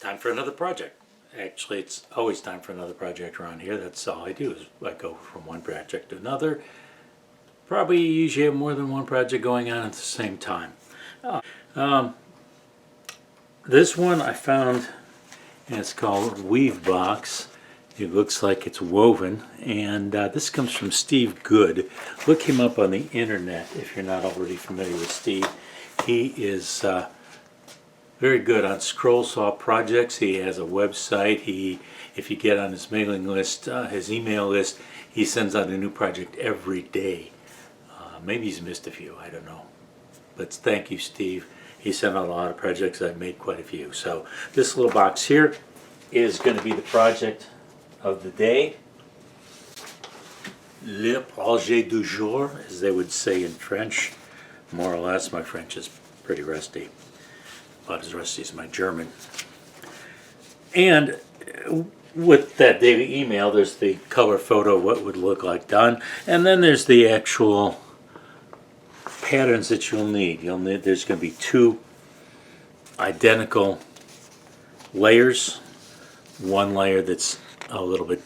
time for another project. Actually, it's always time for another project around here. That's all I do, is I go from one project to another. Probably usually have more than one project going on at the same time. This one I found, and it's called Weave Box. It looks like it's woven, and this comes from Steve Good. Look him up on the internet if you're not already familiar with Steve. He is very good on scroll saw projects. He has a website. If you get on his mailing list, his email list, he sends out a new project every day. Maybe he's missed a few, I don't know. But thank you, Steve. He sent out a lot of projects. I've made quite a few. So this little box here is going to be the project of the day. Le projet du jour, as they would say in French. More or less, my French is pretty rusty. About as rusty as my German. And with that daily email, there's the color photo of what it would look like done. And then there's the actual patterns that you'll need. There's going to be two identical layers. One layer that's a little bit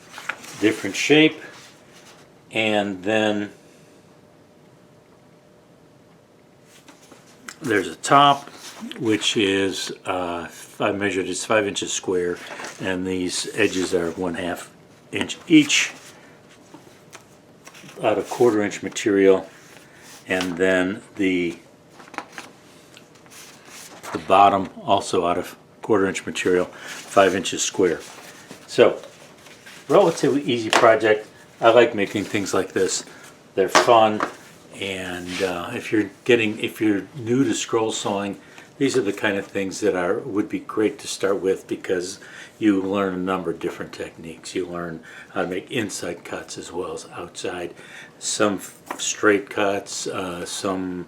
different shape, and then there's a top, which is I measured it's 5 inches square, and these edges are 1/2 inch each out of 1/4 inch material, and then the bottom also out of 1/4 inch material, 5 inches square. So relatively easy project. I like making things like this. They're fun, and if you're new to scroll sawing, these are the kind of things that would be great to start with, because you learn a number of different techniques. You learn how to make inside cuts as well as outside. Some straight cuts, some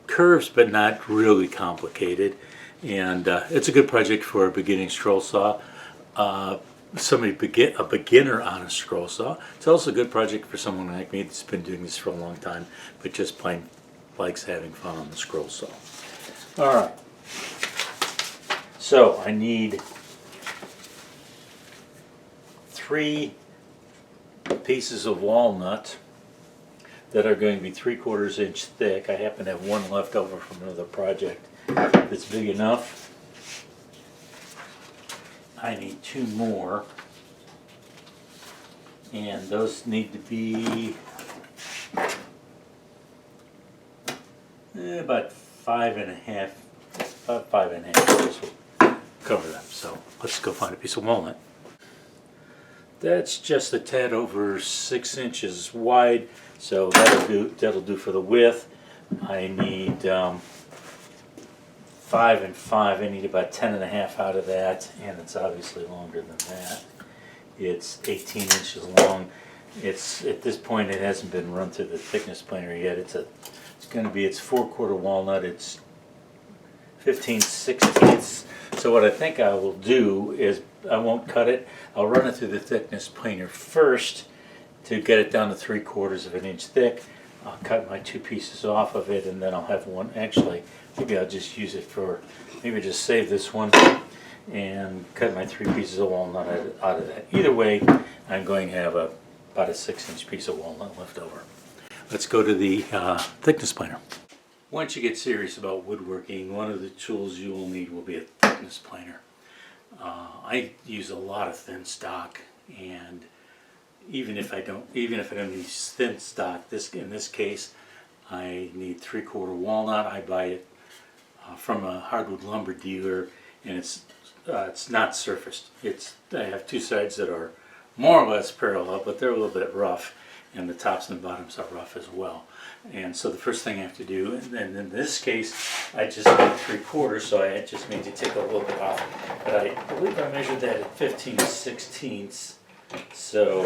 curves, but not really complicated. And it's a good project for a beginning scroll saw. A beginner on a scroll saw. It's also a good project for someone like me that's been doing this for a long time, but just plain likes having fun on the scroll saw. Alright, so I need 3 pieces of walnut that are going to be 3/4 inch thick. I happen to have one left over from another project that's big enough. I need 2 more, and those need to be about 5.5. About 5.5 inches will cover them. So let's go find a piece of walnut. That's just a tad over 6 inches wide, so that'll do for the width. I need 5 and 5. I need about 10.5 out of that, and it's obviously longer than that. It's 18 inches long. It's at this point it hasn't been run through the thickness planer yet. It's 4/4 walnut. It's 15/16. So what I think I will do is I won't cut it. I'll run it through the thickness planer first to get it down to 3/4 inch thick. I'll cut my 2 pieces off of it, and then I'll have one. Actually, maybe I'll just use it for, maybe just save this one and cut my 3 pieces of walnut out of that. Either way, I'm going to have about a 6 inch piece of walnut left over. Let's go to the thickness planer. Once you get serious about woodworking, one of the tools you will need will be a thickness planer. I use a lot of thin stock, and even if I don't use thin stock, in this case, I need 3/4 walnut. I buy it from a hardwood lumber dealer, and it's not surfaced. I have 2 sides that are more or less parallel, but they're a little bit rough, and the tops and the bottoms are rough as well. And so the first thing I have to do, and in this case, I just need 3/4, so I just need to take a little bit off. But I believe I measured that at 15/16. So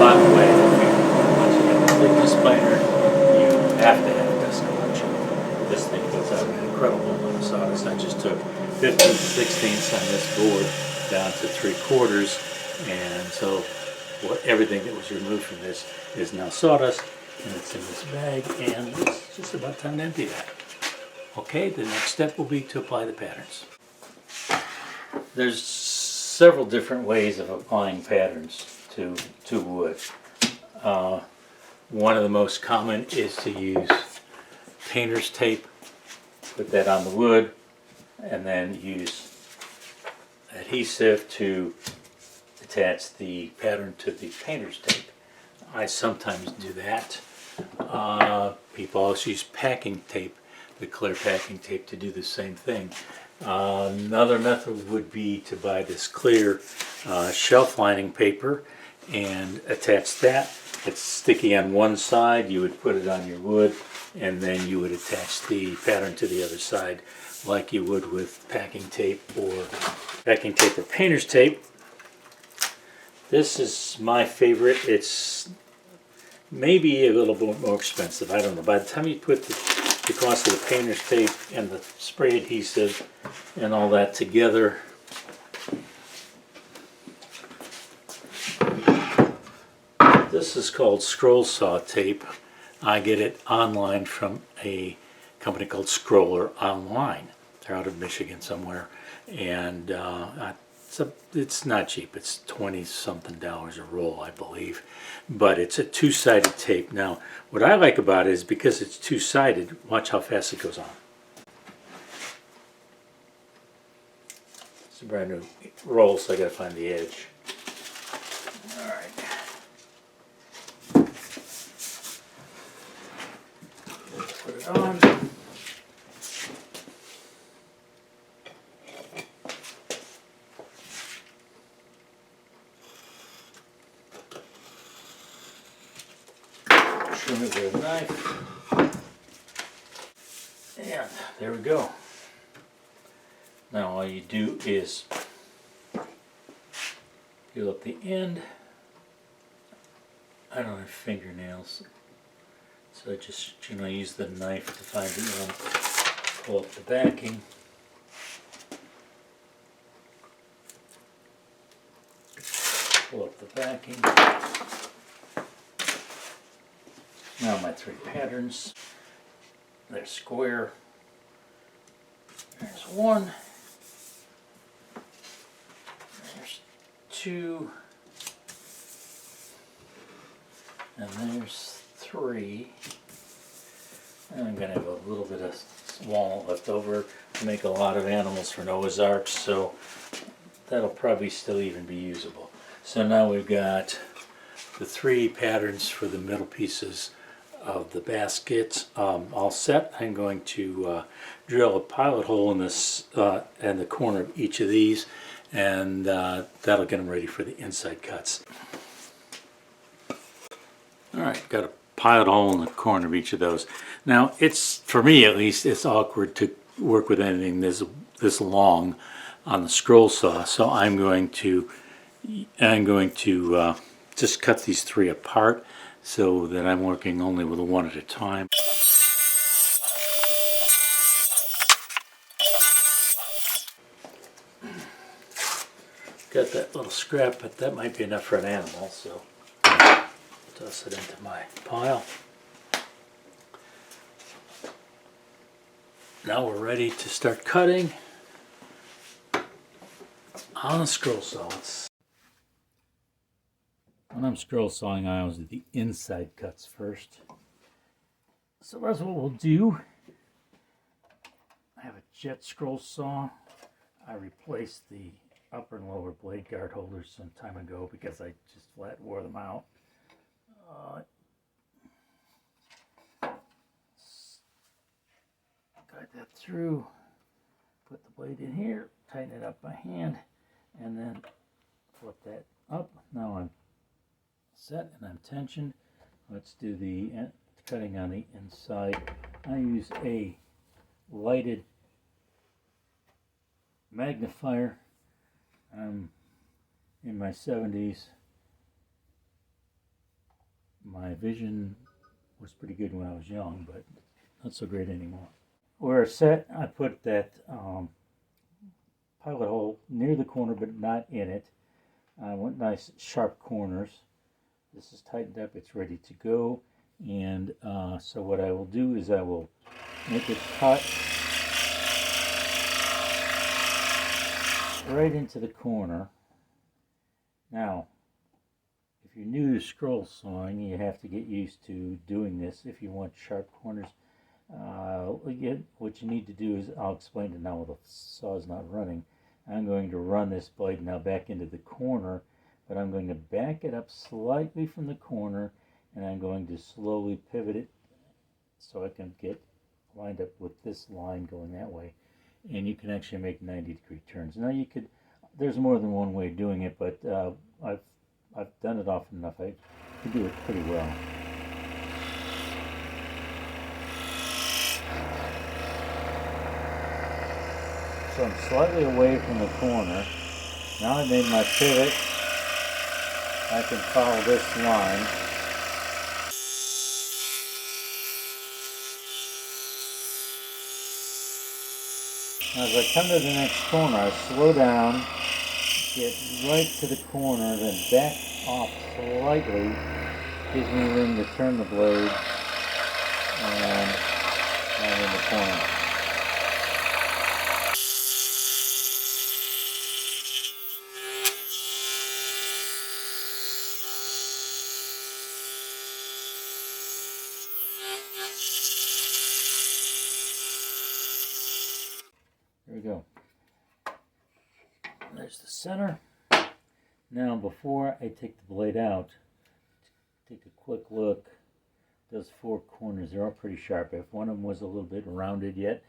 by the way, once you have a thickness planer, you have to have dust collection. This thing puts out an incredible amount of sawdust. I just took 50 7/16 on this board down to 3/4, and so everything that was removed from this is now sawdust, and it's in this bag, and it's just about time to empty that. Okay, the next step will be to apply the patterns. There's several different ways of applying patterns to wood. One of the most common is to use painter's tape, put that on the wood, and then use adhesive to attach the pattern to the painter's tape. I sometimes do that. People also use packing tape, the clear packing tape, to do the same thing. Another method would be to buy this clear shelf lining paper and attach that. It's sticky on one side. You would put it on your wood, and then you would attach the pattern to the other side like you would with packing tape or painter's tape. This is my favorite. It's maybe a little bit more expensive. I don't know. By the time you put the cost of the painter's tape and the spray adhesive and all that together, this is called scroll saw tape. I get it online from a company called Scroller Online. They're out of Michigan somewhere, and it's not cheap. It's $20-something a roll, I believe, but it's a two-sided tape. Now, what I like about it is because it's two-sided, watch how fast it goes on. It's a brand new roll, so I gotta find the edge. All right. Put it on. Trim it with a knife. And there we go. Now all you do is peel up the end. I don't have fingernails, so I just use the knife to find the end. Pull up the backing. Pull up the backing. Now my three patterns. They're square. There's one. There's two. And there's three. And I'm going to have a little bit of walnut left over to make a lot of animals for Noah's Ark, so that'll probably still even be usable. So now we've got the three patterns for the middle pieces of the baskets all set. I'm going to drill a pilot hole in this in the corner of each of these, and that'll get them ready for the inside cuts. Alright, got a pilot hole in the corner of each of those. Now, it's, for me at least, it's awkward to work with anything this long on the scroll saw, so I'm going to just cut these three apart so that I'm working only with one at a time. Got that little scrap, but that might be enough for an animal, so toss it into my pile. Now we're ready to start cutting on the scroll saw. When I'm scroll sawing, I always do the inside cuts first. So that's what we'll do. I have a jet scroll saw. I replaced the upper and lower blade guard holders some time ago because I just flat wore them out. Guide that through, put the blade in here, tighten it up by hand, and then flip that up. Now I'm set and I'm tensioned. Let's do the cutting on the inside. I use a lighted magnifier. I'm in my 70s. My vision was pretty good when I was young, but not so great anymore. Where it's set, I put that pilot hole near the corner but not in it. I want nice sharp corners. This is tightened up, it's ready to go. And so what I will do is I will make it cut right into the corner. Now, if you're new to scroll sawing, you have to get used to doing this if you want sharp corners. What you need to do is, I'll explain it now while the saw is not running. I'm going to run this blade now back into the corner, but I'm going to back it up slightly from the corner, and I'm going to slowly pivot it so I can get lined up with this line going that way. And you can actually make 90-degree turns. Now you could, there's more than one way of doing it, but I've done it often enough. I can do it pretty well. So I'm slightly away from the corner. Now I made my pivot. I can follow this line. Now as I come to the next corner, I slow down, get right to the corner, then back off slightly, gives me room to turn the blade, and I'm in the corner. There we go. There's the center. Now before I take the blade out, take a quick look. Those four corners, they're all pretty sharp. If one of them was a little bit rounded yet,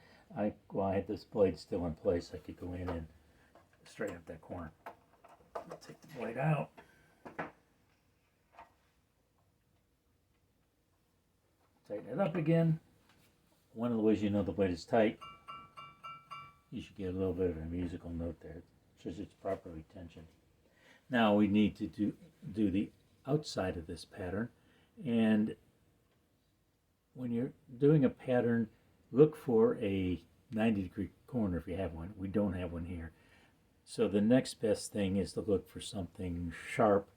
while I had this blade still in place, I could go in and straighten up that corner. I'll take the blade out. Tighten it up again. One of the ways you know the blade is tight, you should get a little bit of a musical note there. It shows it's properly tensioned. Now we need to do the outside of this pattern, and when you're doing a pattern, look for a 90-degree corner if you have one. We don't have one here. So the next best thing is to look for something sharp,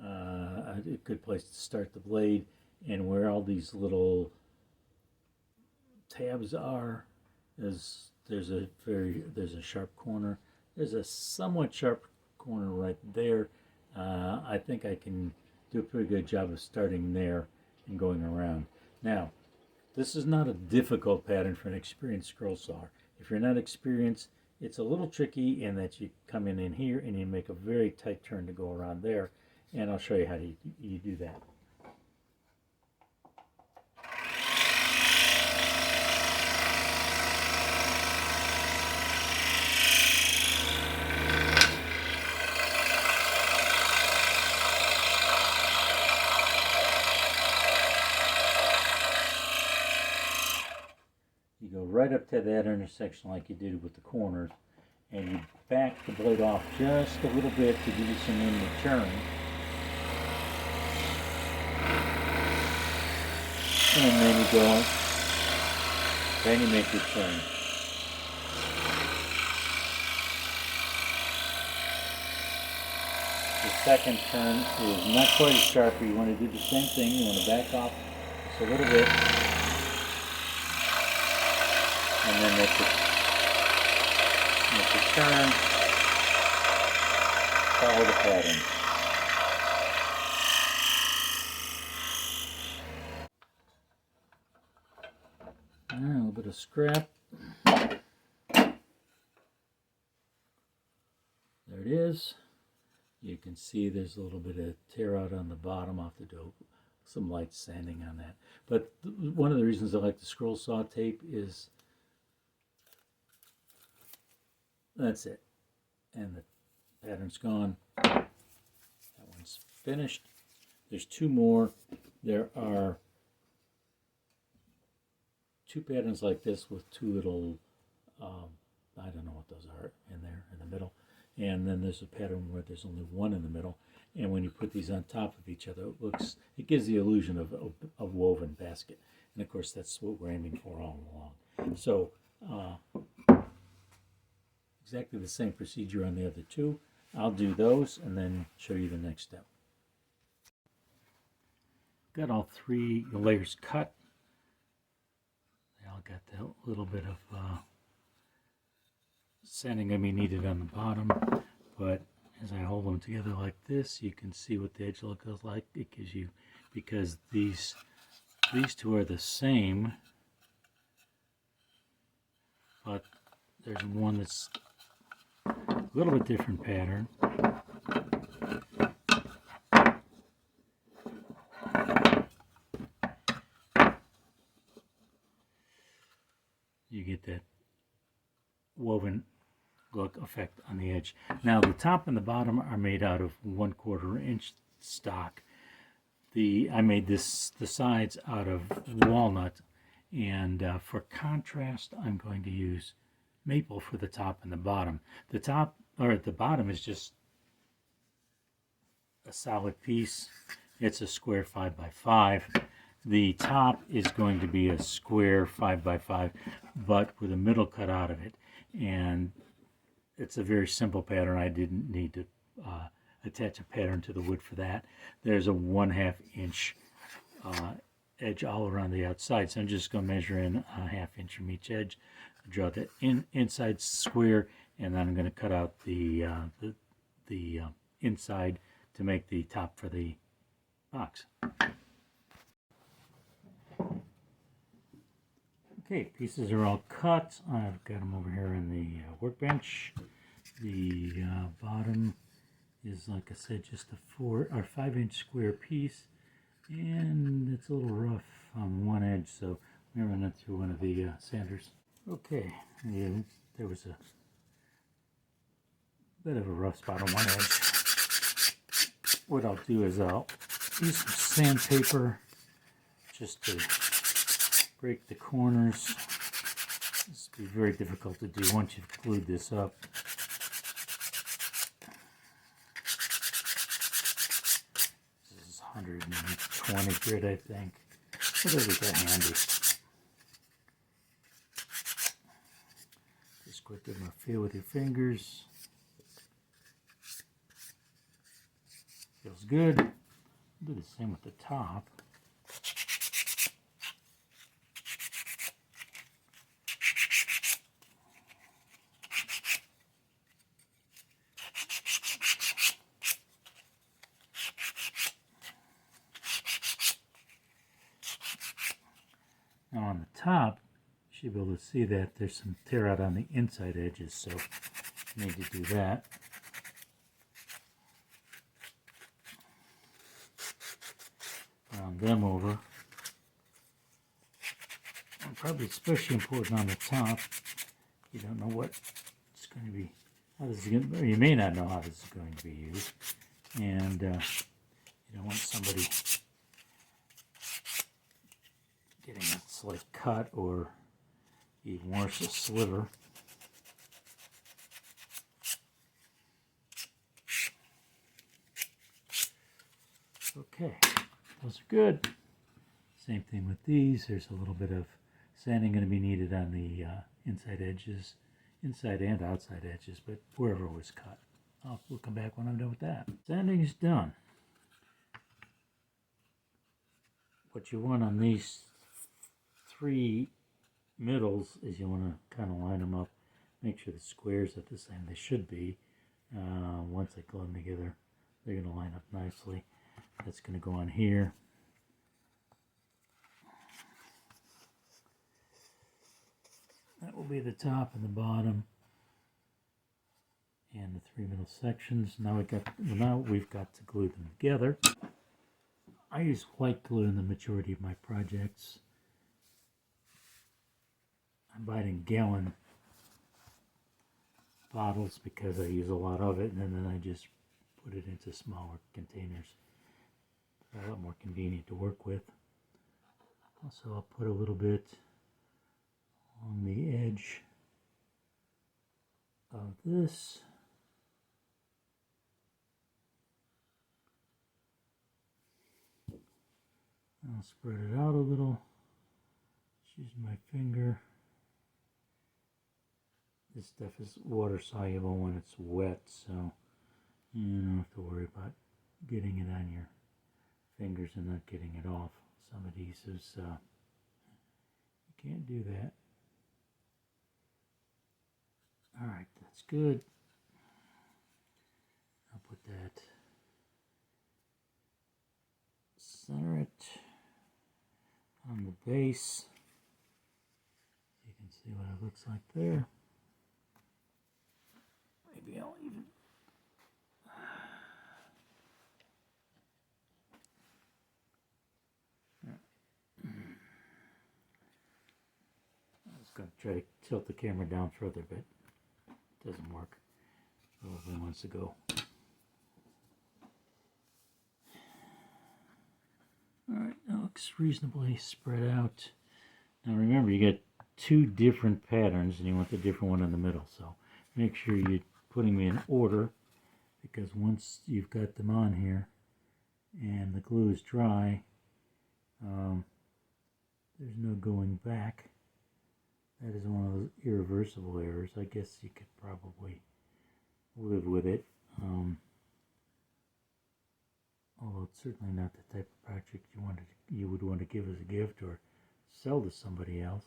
a good place to start the blade, and where all these little tabs are, there's a sharp corner. There's a somewhat sharp corner right there. I think I can do a pretty good job of starting there and going around. Now, this is not a difficult pattern for an experienced scroll sawer. If you're not experienced, it's a little tricky in that you come in here and you make a very tight turn to go around there, and I'll show you how you do that. You go right up to that intersection like you did with the corners, and you back the blade off just a little bit to give you some room to turn. And then you go, then you make your turn. The second turn is not quite as sharp. You want to do the same thing. You want to back off just a little bit. And then make the turn, follow the pattern. A little bit of scrap. There it is. You can see there's a little bit of tear out on the bottom off the dope. Some light sanding on that. But one of the reasons I like the scroll saw tape is that's it. And the pattern's gone. That one's finished. There's two more. There are two patterns like this with two little, I don't know what those are in there in the middle. And then there's a pattern where there's only one in the middle. And when you put these on top of each other, it gives the illusion of a woven basket. And of course, that's what we're aiming for all along. So, exactly the same procedure on the other two. I'll do those and then show you the next step. Got all three layers cut. They all got that little bit of sanding going to be needed on the bottom, but as I hold them together like this, you can see what the edge looks like. It gives you, because these two are the same, but there's one that's a little bit different pattern. You get that woven look effect on the edge. Now the top and the bottom are made out of 1/4 inch stock. I made the sides out of walnut, and for contrast I'm going to use maple for the top and the bottom. The top, or the bottom, is just a solid piece. It's a square 5x5. The top is going to be a square 5x5, but with a middle cut out of it. And it's a very simple pattern. I didn't need to attach a pattern to the wood for that. There's a 1/2 inch edge all around the outside, so I'm just going to measure in a 1/2 inch from each edge, draw the inside square, and then I'm going to cut out the inside to make the top for the box. Okay, pieces are all cut. I've got them over here in the workbench. The bottom is, like I said, just a 4 or 5 inch square piece, and it's a little rough on one edge, so I'm going to run it through one of the sanders. Okay, yeah, there was a bit of a rough spot on one edge. What I'll do is I'll use some sandpaper just to break the corners. This will be very difficult to do once you've glued this up. This is 120 grit, I think. Whatever you got handy. Just quick give them a feel with your fingers. Feels good. Do the same with the top. Now on the top, you should be able to see that there's some tear out on the inside edges, so you need to do that. Round them over. And probably especially important on the top. You don't know what it's going to be, how this is going to, or you may not know how this is going to be used, and you don't want somebody getting a slight cut, or even worse, a sliver. Okay, those are good. Same thing with these. There's a little bit of sanding going to be needed on the inside edges, inside and outside edges, but wherever it was cut. We'll come back when I'm done with that. Sanding is done. What you want on these three middles is you want to kind of line them up, make sure the squares are the same. They should be. Once I glue them together, they're going to line up nicely. That's going to go on here. That will be the top and the bottom and the three middle sections. Now we've got to glue them together. I use white glue in the majority of my projects. I buy it in gallon bottles because I use a lot of it, and then I just put it into smaller containers. They're a lot more convenient to work with. Also, I'll put a little bit on the edge of this. I'll spread it out a little. Just use my finger. This stuff is water soluble when it's wet, so you don't have to worry about getting it on your fingers and not getting it off. Some adhesives, you can't do that. Alright, that's good. I'll put that, center it on the base. You can see what it looks like there. Maybe I'll even I was going to try to tilt the camera down further, but it doesn't work. Probably wants to go. Alright, that looks reasonably spread out. Now remember, you get two different patterns and you want the different one in the middle, so make sure you're putting them in order, because once you've got them on here and the glue is dry, there's no going back. That is one of those irreversible errors. I guess you could probably live with it. Although it's certainly not the type of project you would want to give as a gift or sell to somebody else.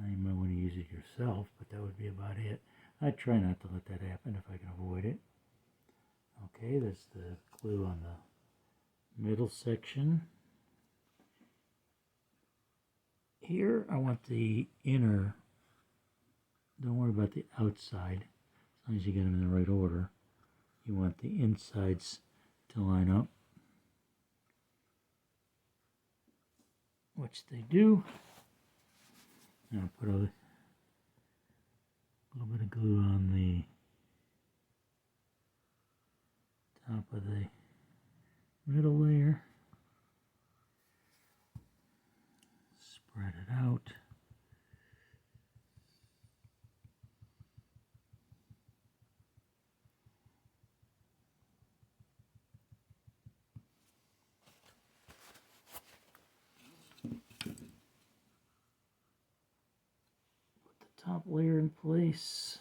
You might want to use it yourself, but that would be about it. I try not to let that happen if I can avoid it. Okay, there's the glue on the middle section. Here I want the inner, don't worry about the outside, as long as you get them in the right order. You want the insides to line up, which they do. Now I'll put a little bit of glue on the top of the middle layer. Spread it out. Top layer in place.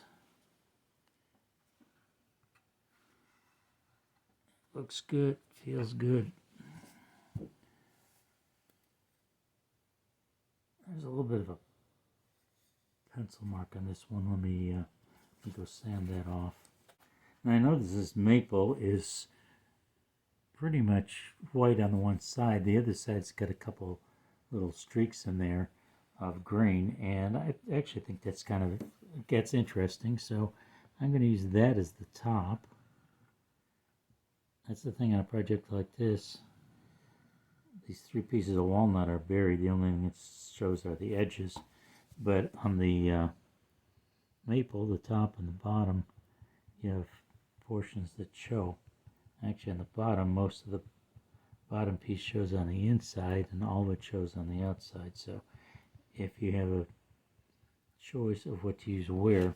Looks good, feels good. There's a little bit of a pencil mark on this one. Let me go sand that off. Now I notice this maple is pretty much white on the one side. The other side's got a couple little streaks in there of green, and I actually think that's kind of gets interesting, so I'm going to use that as the top. That's the thing on a project like this. These three pieces of walnut are buried. The only thing it shows are the edges, but on the maple, the top and the bottom, you have portions that show. Actually on the bottom, most of the bottom piece shows on the inside and all of it shows on the outside, so if you have a choice of what to use where, you're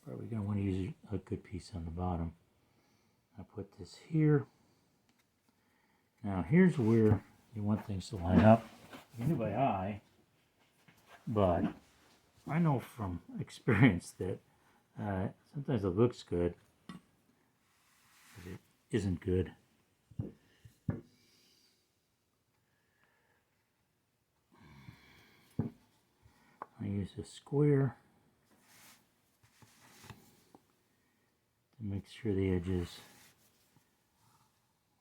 probably going to want to use a good piece on the bottom. I'll put this here. Now here's where you want things to line up. You can do by eye, but I know from experience that sometimes it looks good, but it isn't good. I use a square to make sure the edges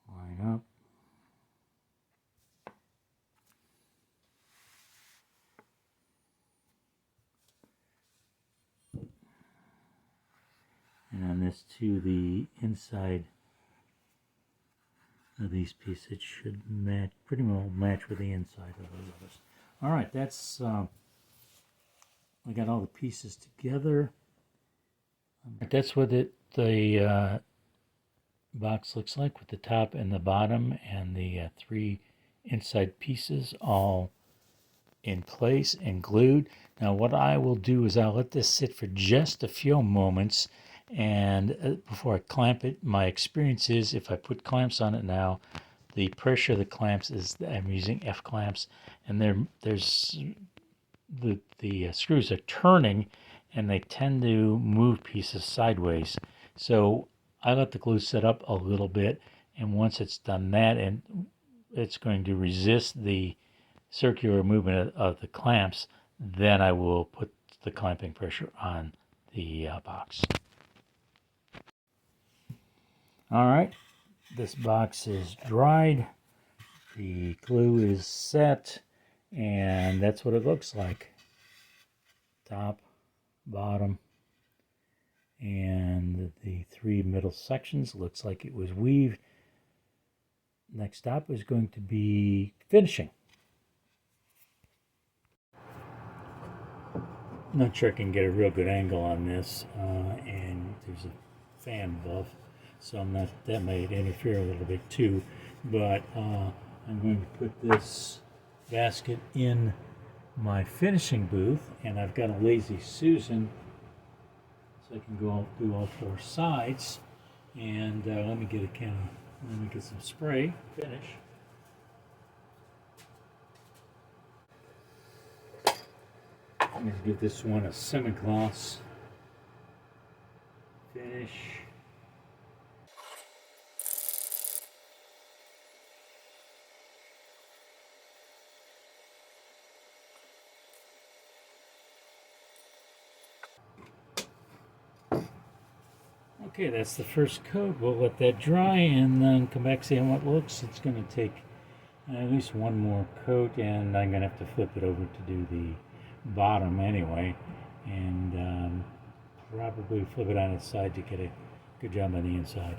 line up. And on this too, the inside of these pieces should match, pretty well match with the inside of those others. All right, that's I got all the pieces together. That's what the box looks like, with the top and the bottom and the three inside pieces all in place and glued. Now what I will do is I'll let this sit for just a few moments, and before I clamp it. My experience is if I put clamps on it now, the pressure of the clamps is, I'm using F clamps, and there's the the screws are turning, and they tend to move pieces sideways. So I let the glue set up a little bit, and once it's done that, and it's going to resist the circular movement of the clamps, then I will put the clamping pressure on the box. All right, this box is dried, the glue is set, and that's what it looks like. Top, bottom, and the three middle sections. Looks like it was weaved. Next stop is going to be finishing. Not sure I can get a real good angle on this, and there's a fan above, so that might interfere a little bit too. But I'm going to put this basket in my finishing booth, and I've got a Lazy Susan, so I can do all four sides. And let me get some spray. Finish. I'm going to give this one a semi-gloss finish. Okay, that's the first coat. We'll let that dry and then come back, see how it looks. It's going to take at least one more coat, and I'm going to have to flip it over to do the bottom anyway, and probably flip it on its side to get a good job on the inside.